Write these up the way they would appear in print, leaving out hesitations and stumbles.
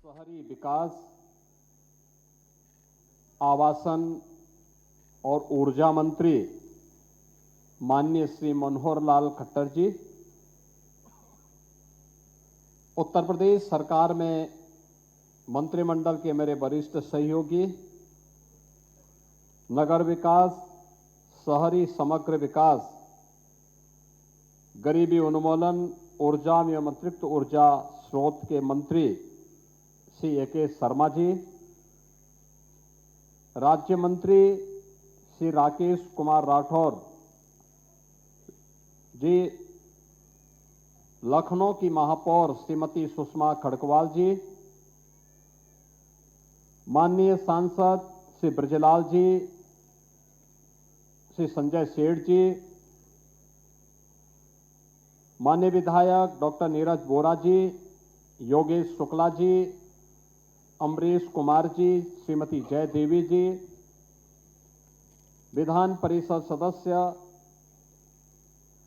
शहरी विकास, आवासन और ऊर्जा मंत्री माननीय श्री मनोहर लाल खट्टर जी, उत्तर प्रदेश सरकार में मंत्रिमंडल के मेरे वरिष्ठ सहयोगी, नगर विकास, शहरी समग्र विकास, गरीबी उन्मूलन, ऊर्जा एवं अतिरिक्त ऊर्जा स्रोत के मंत्री श्री ए.के. शर्मा जी, राज्य मंत्री श्री राकेश कुमार राठौर जी, लखनऊ की महापौर श्रीमती सुषमा खड़गवाल जी, माननीय सांसद श्री ब्रजलाल जी, श्री संजय सेठ जी, माननीय विधायक डॉक्टर नीरज बोरा जी, योगेश शुक्ला जी, अमरीश कुमार जी, श्रीमती जय देवी जी, विधान परिषद सदस्य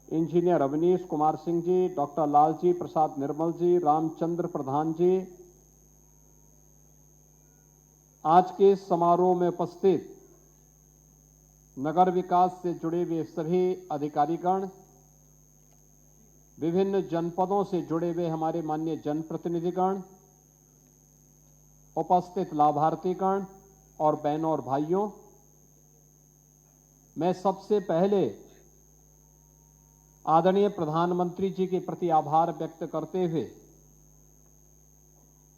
इंजीनियर अवनीश कुमार सिंह जी, डॉक्टर लालजी प्रसाद निर्मल जी, रामचंद्र प्रधान जी, आज के इस समारोह में उपस्थित नगर विकास से जुड़े हुए सभी अधिकारीगण, विभिन्न जनपदों से जुड़े हुए हमारे माननीय जनप्रतिनिधिगण, उपस्थित लाभार्थीगण और बहनों और भाइयों, मैं सबसे पहले आदरणीय प्रधानमंत्री जी के प्रति आभार व्यक्त करते हुए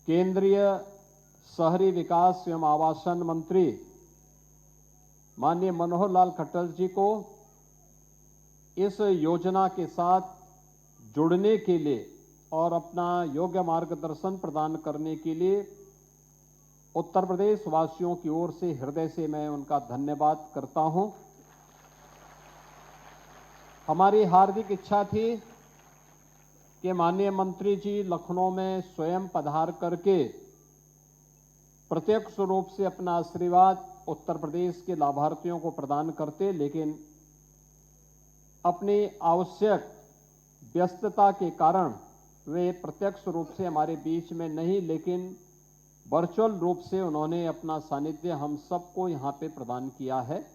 केंद्रीय शहरी विकास एवं आवासन मंत्री माननीय मनोहर लाल खट्टर जी को इस योजना के साथ जुड़ने के लिए और अपना योग्य मार्गदर्शन प्रदान करने के लिए उत्तर प्रदेश वासियों की ओर से हृदय से मैं उनका धन्यवाद करता हूं। हमारी हार्दिक इच्छा थी कि माननीय मंत्री जी लखनऊ में स्वयं पधार करके प्रत्यक्ष रूप से अपना आशीर्वाद उत्तर प्रदेश के लाभार्थियों को प्रदान करते, लेकिन अपनी आवश्यक व्यस्तता के कारण वे प्रत्यक्ष रूप से हमारे बीच में नहीं, लेकिन वर्चुअल रूप से उन्होंने अपना सानिध्य हम सबको यहां पे प्रदान किया है।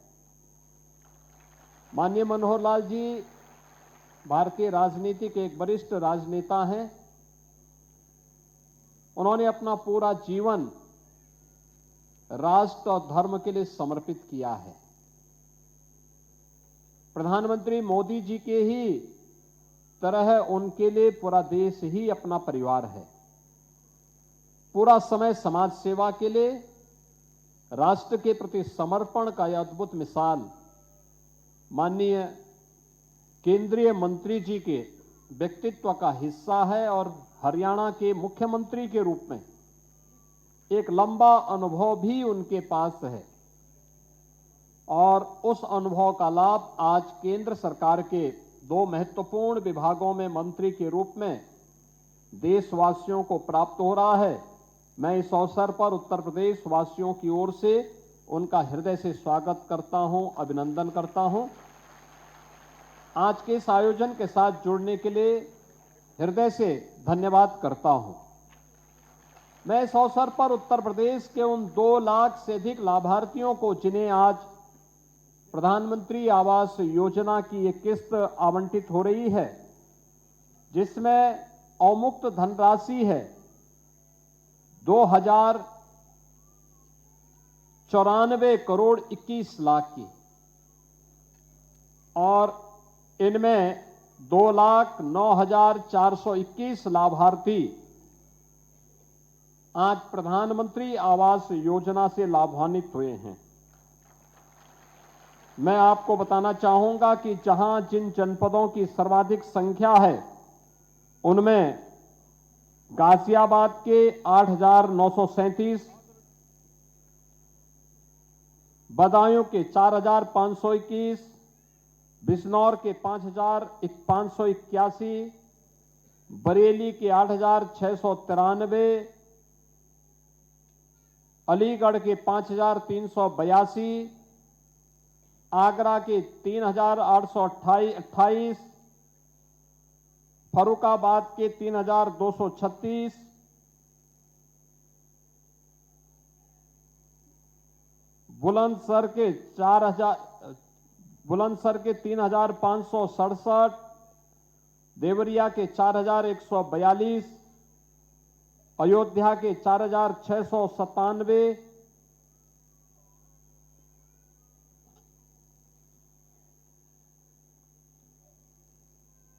माननीय मनोहर लाल जी भारतीय राजनीति के एक वरिष्ठ राजनेता हैं। उन्होंने अपना पूरा जीवन राष्ट्र और धर्म के लिए समर्पित किया है। प्रधानमंत्री मोदी जी के ही तरह उनके लिए पूरा देश ही अपना परिवार है। पूरा समय समाज सेवा के लिए, राष्ट्र के प्रति समर्पण का यह अद्भुत मिसाल माननीय केंद्रीय मंत्री जी के व्यक्तित्व का हिस्सा है और हरियाणा के मुख्यमंत्री के रूप में एक लंबा अनुभव भी उनके पास है और उस अनुभव का लाभ आज केंद्र सरकार के दो महत्वपूर्ण विभागों में मंत्री के रूप में देशवासियों को प्राप्त हो रहा है। मैं इस अवसर पर उत्तर प्रदेश वासियों की ओर से उनका हृदय से स्वागत करता हूं, अभिनंदन करता हूं। आज के इस आयोजन के साथ जुड़ने के लिए हृदय से धन्यवाद करता हूं। मैं इस अवसर पर उत्तर प्रदेश के उन 2 लाख से अधिक लाभार्थियों को, जिन्हें आज प्रधानमंत्री आवास योजना की एक किस्त आवंटित हो रही है, जिसमें अवमुक्त धनराशि है 2094 करोड़ 21 लाख की, और इनमें 2,09,421 लाभार्थी आज प्रधानमंत्री आवास योजना से लाभान्वित हुए हैं। मैं आपको बताना चाहूंगा कि जहां जिन जनपदों की सर्वाधिक संख्या है, उनमें गाजियाबाद के 8,937, बदायूं के 4,521, बिजनौर के 5,581, बरेली के 8,693, अलीगढ़ के 5,382, आगरा के 3,828, फर्रुखाबाद के 3,236, बुलंदशहर के 3,567, देवरिया के 4,142, अयोध्या के 4,697,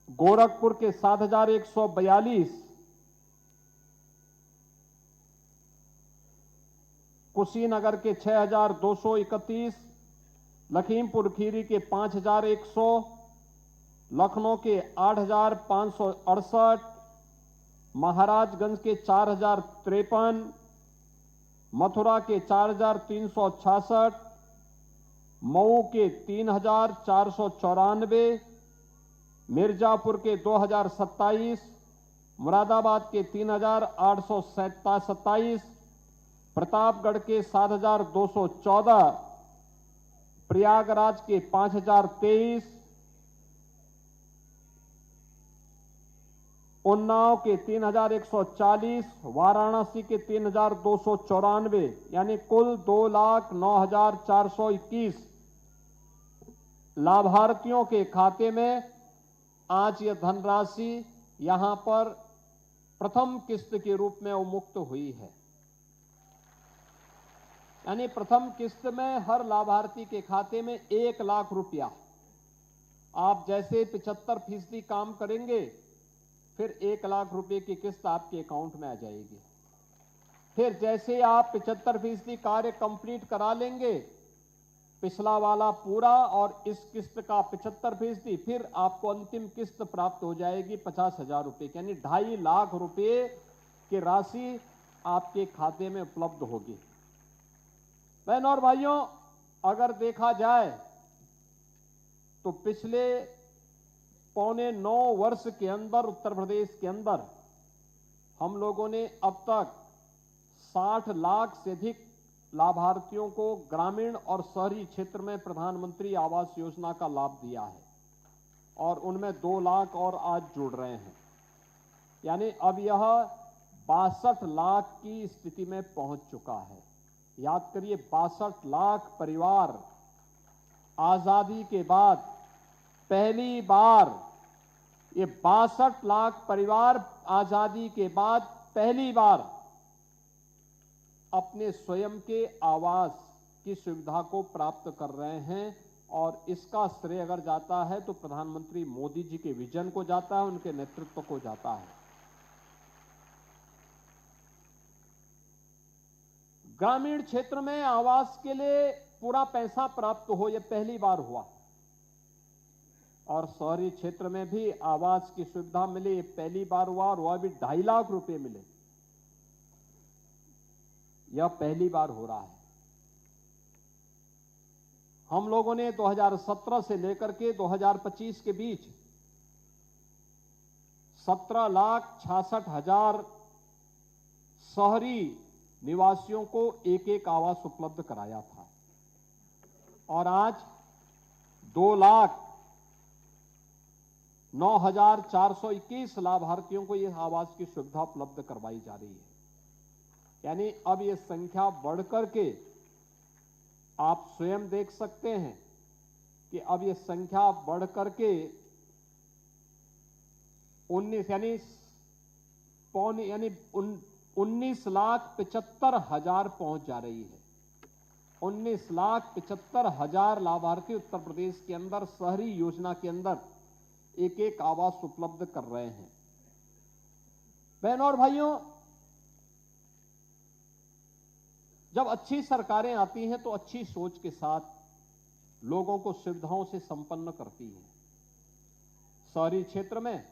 गोरखपुर के 7,142, कुशीनगर के 6,231, लखीमपुर खीरी के 5,100, लखनऊ के 8,568, महाराजगंज के 4,053, मथुरा के 4,366, मऊ के 3,494, मिर्जापुर के 2,027, मुरादाबाद के 3,827, प्रतापगढ़ के 7,214, प्रयागराज के 5,023, उन्नाव के 3,140, वाराणसी के 3,294, यानी कुल 2,09,421 लाभार्थियों के खाते में आज यह धनराशि यहां पर प्रथम किस्त के रूप में उन्मुक्त हुई है। यानी प्रथम किस्त में हर लाभार्थी के खाते में 1 लाख रुपया, आप जैसे 75% काम करेंगे फिर 1 लाख रुपए की किस्त आपके अकाउंट में आ जाएगी। फिर जैसे आप 75% कार्य कंप्लीट करा लेंगे, पिछला वाला पूरा और इस किस्त का 75%, फिर आपको अंतिम किस्त प्राप्त हो जाएगी 50,000 रुपए की, यानी 2.5 लाख रुपए की राशि आपके खाते में उपलब्ध होगी। बहनों और भाइयों, अगर देखा जाए तो पिछले 8.25 वर्ष के अंदर उत्तर प्रदेश के अंदर हम लोगों ने अब तक 60 लाख से अधिक लाभार्थियों को ग्रामीण और शहरी क्षेत्र में प्रधानमंत्री आवास योजना का लाभ दिया है और उनमें 2 लाख और आज जुड़ रहे हैं। यानी अब यह 62 लाख की स्थिति में पहुंच चुका है। याद करिए, 62 लाख परिवार आजादी के बाद पहली बार, ये 62 लाख परिवार आजादी के बाद पहली बार अपने स्वयं के आवास की सुविधा को प्राप्त कर रहे हैं। और इसका श्रेय अगर जाता है तो प्रधानमंत्री मोदी जी के विजन को जाता है, उनके नेतृत्व को जाता है। ग्रामीण क्षेत्र में आवास के लिए पूरा पैसा प्राप्त हो, यह पहली बार हुआ। और शहरी क्षेत्र में भी आवास की सुविधा मिले, ये पहली बार हुआ, और वह भी 2.5 लाख रुपए मिले, यह पहली बार हो रहा है। हम लोगों ने 2017 से लेकर के 2025 के बीच 17,66,000 शहरी निवासियों को एक आवास उपलब्ध कराया था, और आज 2,09,421 लाभार्थियों को यह आवास की सुविधा उपलब्ध करवाई जा रही है। यानी अब यह संख्या बढ़कर के, आप स्वयं देख सकते हैं कि अब यह संख्या बढ़कर के 19,75,000 पहुंच जा रही है। 19,75,000 लाभार्थी उत्तर प्रदेश के अंदर शहरी योजना के अंदर एक आवास उपलब्ध कर रहे हैं। बहनों और भाइयों, जब अच्छी सरकारें आती हैं तो अच्छी सोच के साथ लोगों को सुविधाओं से संपन्न करती हैं। शहरी क्षेत्र में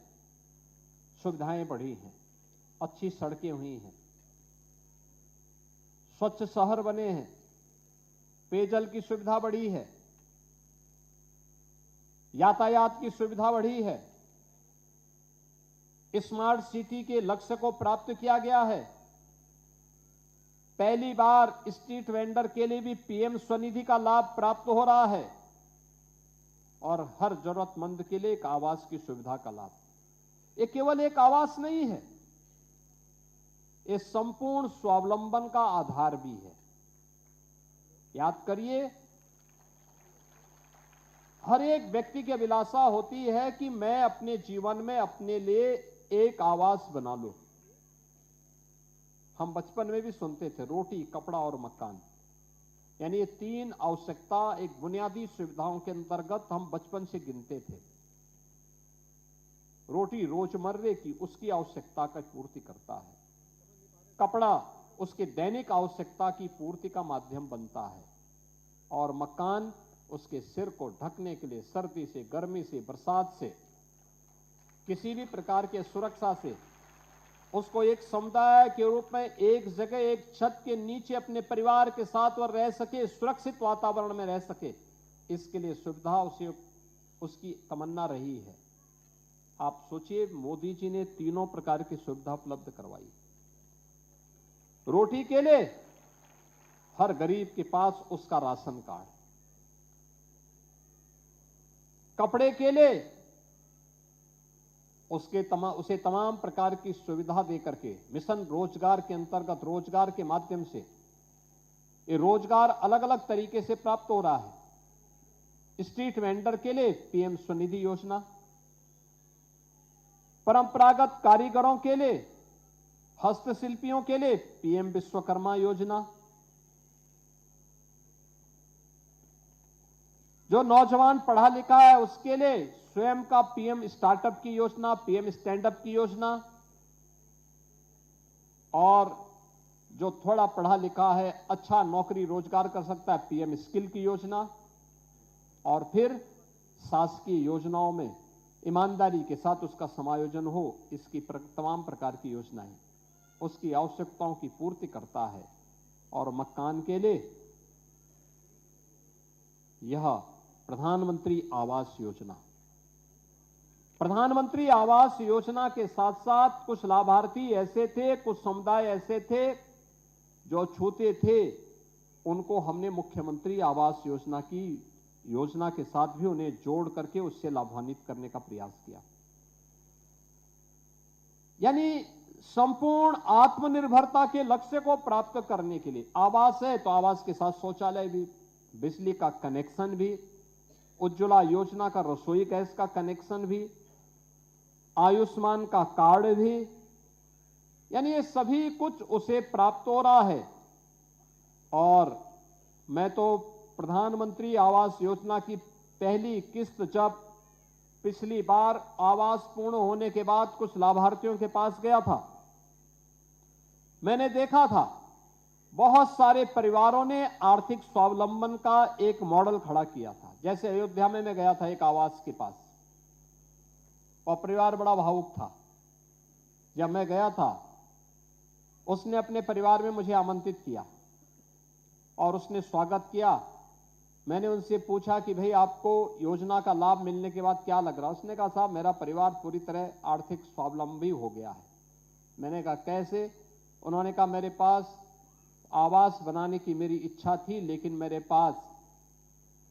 सुविधाएं बढ़ी हैं, अच्छी सड़कें हुई हैं, स्वच्छ शहर बने हैं, पेयजल की सुविधा बढ़ी है, यातायात की सुविधा बढ़ी है, स्मार्ट सिटी के लक्ष्य को प्राप्त किया गया है। पहली बार स्ट्रीट वेंडर के लिए भी पीएम स्वनिधि का लाभ प्राप्त हो रहा है, और हर जरूरतमंद के लिए एक आवास की सुविधा का लाभ। ये केवल एक आवास नहीं है, ये संपूर्ण स्वावलंबन का आधार भी है। याद करिए, हर एक व्यक्ति की अभिलाषा होती है कि मैं अपने जीवन में अपने लिए एक आवास बना लूं। हम बचपन में भी सुनते थे, रोटी, कपड़ा और मकान, यानी ये तीन आवश्यकता एक बुनियादी सुविधाओं के अंतर्गत हम बचपन से गिनते थे। रोटी रोजमर्रे की उसकी आवश्यकता का पूर्ति करता है, कपड़ा उसके दैनिक आवश्यकता की पूर्ति का माध्यम बनता है, और मकान उसके सिर को ढकने के लिए सर्दी से, गर्मी से, बरसात से, किसी भी प्रकार के सुरक्षा से उसको एक समुदाय के रूप में एक जगह एक छत के नीचे अपने परिवार के साथ वह रह सके, सुरक्षित वातावरण में रह सके, इसके लिए सुविधा उसे उसकी तमन्ना रही है। आप सोचिए, मोदी जी ने तीनों प्रकार की सुविधा उपलब्ध करवाई। रोटी के लिए हर गरीब के पास उसका राशन कार्ड, कपड़े के लिए उसे तमाम प्रकार की सुविधा देकर के मिशन रोजगार के अंतर्गत रोजगार के माध्यम से ये रोजगार अलग अलग तरीके से प्राप्त हो रहा है। स्ट्रीट वेंडर के लिए पीएम स्वनिधि योजना, परंपरागत कारीगरों के लिए, हस्तशिल्पियों के लिए पीएम विश्वकर्मा योजना, जो नौजवान पढ़ा लिखा है उसके लिए स्वयं का पीएम स्टार्टअप की योजना, पीएम स्टैंडअप की योजना, और जो थोड़ा पढ़ा लिखा है, अच्छा नौकरी रोजगार कर सकता है, पीएम स्किल की योजना, और फिर शासकीय योजनाओं में ईमानदारी के साथ उसका समायोजन हो, इसकी तमाम प्रकार की योजनाएं उसकी आवश्यकताओं की पूर्ति करता है। और मकान के लिए यह प्रधानमंत्री आवास योजना, प्रधानमंत्री आवास योजना के साथ साथ कुछ लाभार्थी ऐसे थे, कुछ समुदाय ऐसे थे जो छूते थे, उनको हमने मुख्यमंत्री आवास योजना के साथ भी उन्हें जोड़ करके उससे लाभान्वित करने का प्रयास किया। यानी संपूर्ण आत्मनिर्भरता के लक्ष्य को प्राप्त करने के लिए आवास है तो आवास के साथ शौचालय भी, बिजली का कनेक्शन भी, उज्ज्वला योजना का रसोई गैस का कनेक्शन भी, आयुष्मान का कार्ड भी, यानी ये सभी कुछ उसे प्राप्त हो रहा है। और मैं तो प्रधानमंत्री आवास योजना की पहली किस्त जब पिछली बार आवास पूर्ण होने के बाद कुछ लाभार्थियों के पास गया था, मैंने देखा था बहुत सारे परिवारों ने आर्थिक स्वावलंबन का एक मॉडल खड़ा किया था। जैसे अयोध्या में मैं गया था एक आवास के पास, और परिवार बड़ा भावुक था। जब मैं गया था, उसने अपने परिवार में मुझे आमंत्रित किया और उसने स्वागत किया। मैंने उनसे पूछा कि भाई आपको योजना का लाभ मिलने के बाद क्या लग रहा है? उसने कहा साहब मेरा परिवार पूरी तरह आर्थिक स्वावलंबी हो गया है। मैंने कहा कैसे? उन्होंने कहा मेरे पास आवास बनाने की मेरी इच्छा थी, लेकिन मेरे पास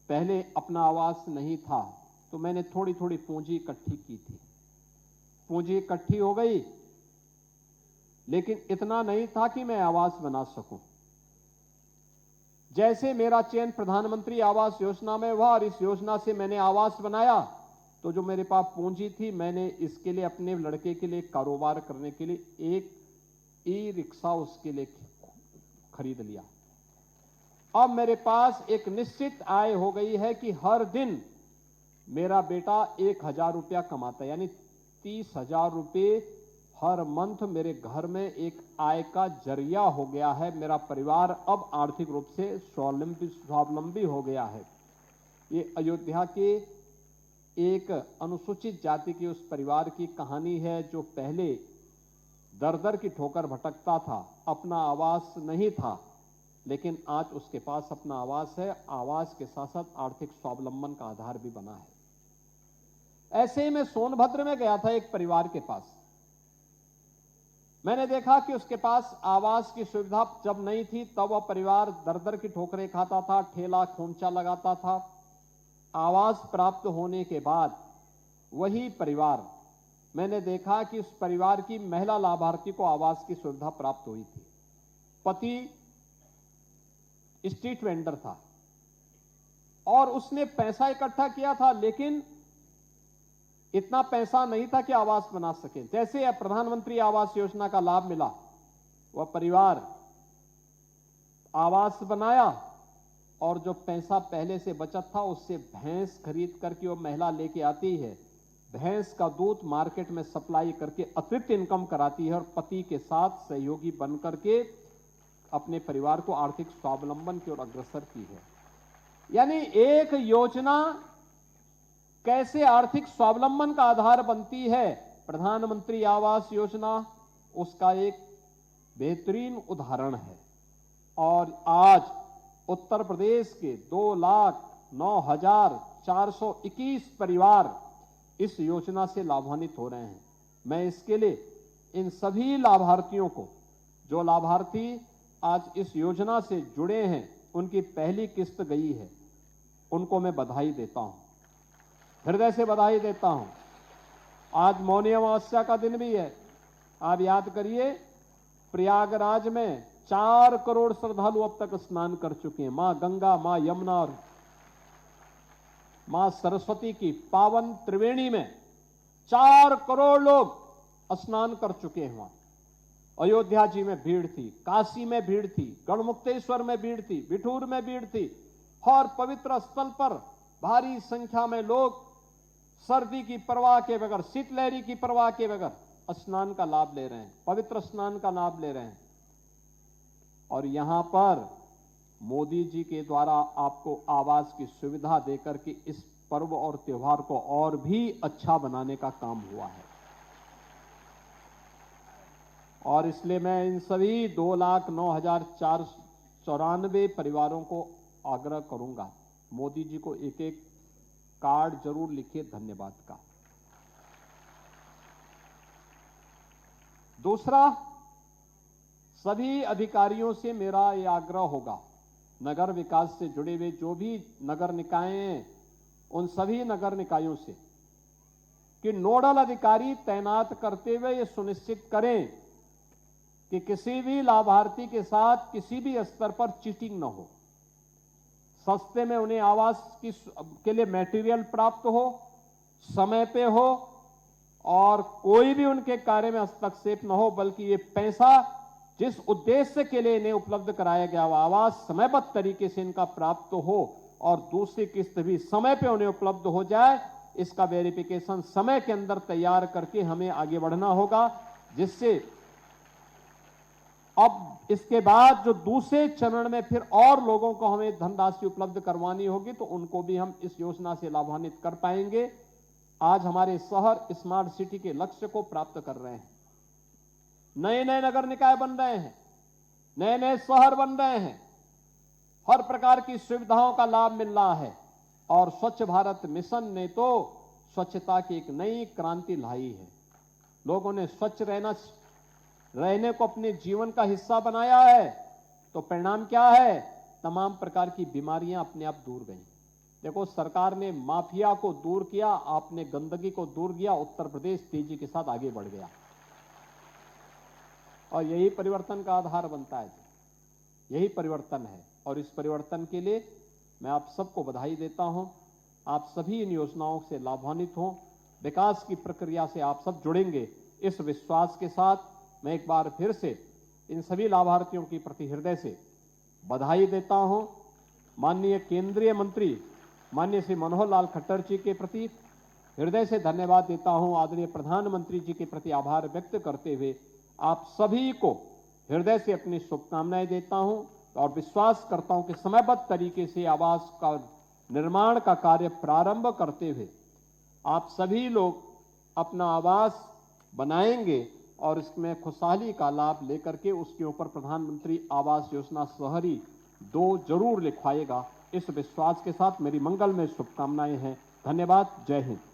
पहले अपना आवास नहीं था, तो मैंने थोड़ी थोड़ी पूंजी इकट्ठी की थी। पूंजी इकट्ठी हो गई, लेकिन इतना नहीं था कि मैं आवास बना सकूं। जैसे मेरा चयन प्रधानमंत्री आवास योजना में हुआ और इस योजना से मैंने आवास बनाया, तो जो मेरे पास पूंजी थी, मैंने इसके लिए अपने लड़के के लिए कारोबार करने के लिए एक ई रिक्शा उसके लिए खरीद लिया। अब मेरे पास एक निश्चित आय हो गई है कि हर दिन मेरा बेटा 1,000 रुपया कमाता है, यानी 30,000 रुपये हर मंथ मेरे घर में एक आय का जरिया हो गया है। मेरा परिवार अब आर्थिक रूप से स्वावलंबी हो गया है। ये अयोध्या के एक अनुसूचित जाति के उस परिवार की कहानी है जो पहले दर दर की ठोकर भटकता था, अपना आवास नहीं था, लेकिन आज उसके पास अपना आवास है। आवास के साथ साथ आर्थिक स्वावलंबन का आधार भी बना है। ऐसे ही मैं सोनभद्र में गया था एक परिवार के पास। मैंने देखा कि उसके पास आवास की सुविधा जब नहीं थी, तब वह परिवार दर दर की ठोकरें खाता था, ठेला खोमचा लगाता था। आवास प्राप्त होने के बाद वही परिवार, मैंने देखा कि उस परिवार की महिला लाभार्थी को आवास की सुविधा प्राप्त हुई थी। पति स्ट्रीट वेंडर था और उसने पैसा इकट्ठा किया था, लेकिन इतना पैसा नहीं था कि आवास बना सके। जैसे प्रधानमंत्री आवास योजना का लाभ मिला, वह परिवार आवास बनाया और जो पैसा पहले से बचत था उससे भैंस खरीद करके वो महिला लेके आती है, भैंस का दूध मार्केट में सप्लाई करके अतिरिक्त इनकम कराती है और पति के साथ सहयोगी बन करके अपने परिवार को आर्थिक स्वावलंबन की ओर अग्रसर की है। यानी एक योजना कैसे आर्थिक स्वावलंबन का आधार बनती है, प्रधानमंत्री आवास योजना उसका एक बेहतरीन उदाहरण है। और आज उत्तर प्रदेश के 2,09,421 परिवार इस योजना से लाभान्वित हो रहे हैं। मैं इसके लिए इन सभी लाभार्थियों को, जो लाभार्थी आज इस योजना से जुड़े हैं, उनकी पहली किस्त गई है, उनको मैं बधाई देता हूं, हृदय से बधाई देता हूं। आज मौनी अमावस्या का दिन भी है। आप याद करिए, प्रयागराज में 4 करोड़ श्रद्धालु अब तक स्नान कर चुके हैं। मां गंगा, मां यमुना और मां सरस्वती की पावन त्रिवेणी में 4 करोड़ लोग स्नान कर चुके हैं। वहां अयोध्या जी में भीड़ थी, काशी में भीड़ थी, गढ़मुक्तेश्वर में भीड़ थी, बिठूर में भीड़ थी और पवित्र स्थल पर भारी संख्या में लोग सर्दी की परवाह के बगैर, शीतलहरी की परवाह के बगैर स्नान का लाभ ले रहे हैं, पवित्र स्नान का लाभ ले रहे हैं। और यहां पर मोदी जी के द्वारा आपको आवास की सुविधा देकर के इस पर्व और त्योहार को और भी अच्छा बनाने का काम हुआ है। और इसलिए मैं इन सभी 2,09,494 परिवारों को आग्रह करूंगा, मोदी जी को एक एक कार्ड जरूर लिखिए धन्यवाद का। दूसरा, सभी अधिकारियों से मेरा यह आग्रह होगा, नगर विकास से जुड़े हुए जो भी नगर निकाय हैं, उन सभी नगर निकायों से कि नोडल अधिकारी तैनात करते हुए ये सुनिश्चित करें कि किसी भी लाभार्थी के साथ किसी भी स्तर पर चीटिंग न हो, सस्ते में उन्हें आवास के लिए मटेरियल प्राप्त हो, समय पे हो और कोई भी उनके कार्य में हस्तक्षेप न हो, बल्कि ये पैसा जिस उद्देश्य के लिए इन्हें उपलब्ध कराया गया वो आवास समयबद्ध तरीके से इनका प्राप्त हो और दूसरी किस्त भी समय पे उन्हें उपलब्ध हो जाए। इसका वेरिफिकेशन समय के अंदर तैयार करके हमें आगे बढ़ना होगा, जिससे अब इसके बाद जो दूसरे चरण में फिर और लोगों को हमें धनराशि उपलब्ध करवानी होगी तो उनको भी हम इस योजना से लाभान्वित कर पाएंगे। आज हमारे शहर स्मार्ट सिटी के लक्ष्य को प्राप्त कर रहे हैं, नए नए नगर निकाय बन रहे हैं, नए नए शहर बन रहे हैं, हर प्रकार की सुविधाओं का लाभ मिल रहा है। और स्वच्छ भारत मिशन ने तो स्वच्छता की एक नई क्रांति लाई है। लोगों ने स्वच्छ रहने को अपने जीवन का हिस्सा बनाया है, तो परिणाम क्या है? तमाम प्रकार की बीमारियां अपने आप दूर गई। देखो, सरकार ने माफिया को दूर किया, आपने गंदगी को दूर किया, उत्तर प्रदेश तेजी के साथ आगे बढ़ गया और यही परिवर्तन का आधार बनता है, यही परिवर्तन है। और इस परिवर्तन के लिए मैं आप सबको बधाई देता हूं। आप सभी इन योजनाओं से लाभान्वित हों, विकास की प्रक्रिया से आप सब जुड़ेंगे, इस विश्वास के साथ मैं एक बार फिर से इन सभी लाभार्थियों की प्रति हृदय से बधाई देता हूं। माननीय केंद्रीय मंत्री माननीय श्री मनोहर लाल खट्टर जी के प्रति हृदय से धन्यवाद देता हूं। आदरणीय प्रधानमंत्री जी के प्रति आभार व्यक्त करते हुए आप सभी को हृदय से अपनी शुभकामनाएं देता हूं और विश्वास करता हूं कि समयबद्ध तरीके से आवास का निर्माण का कार्य प्रारंभ करते हुए आप सभी लोग अपना आवास बनाएंगे और इसमें खुशहाली का लाभ लेकर के उसके ऊपर प्रधानमंत्री आवास योजना शहरी 2 जरूर लिखवाएगा। इस विश्वास के साथ मेरी मंगलमय शुभकामनाएं हैं। धन्यवाद। जय हिंद।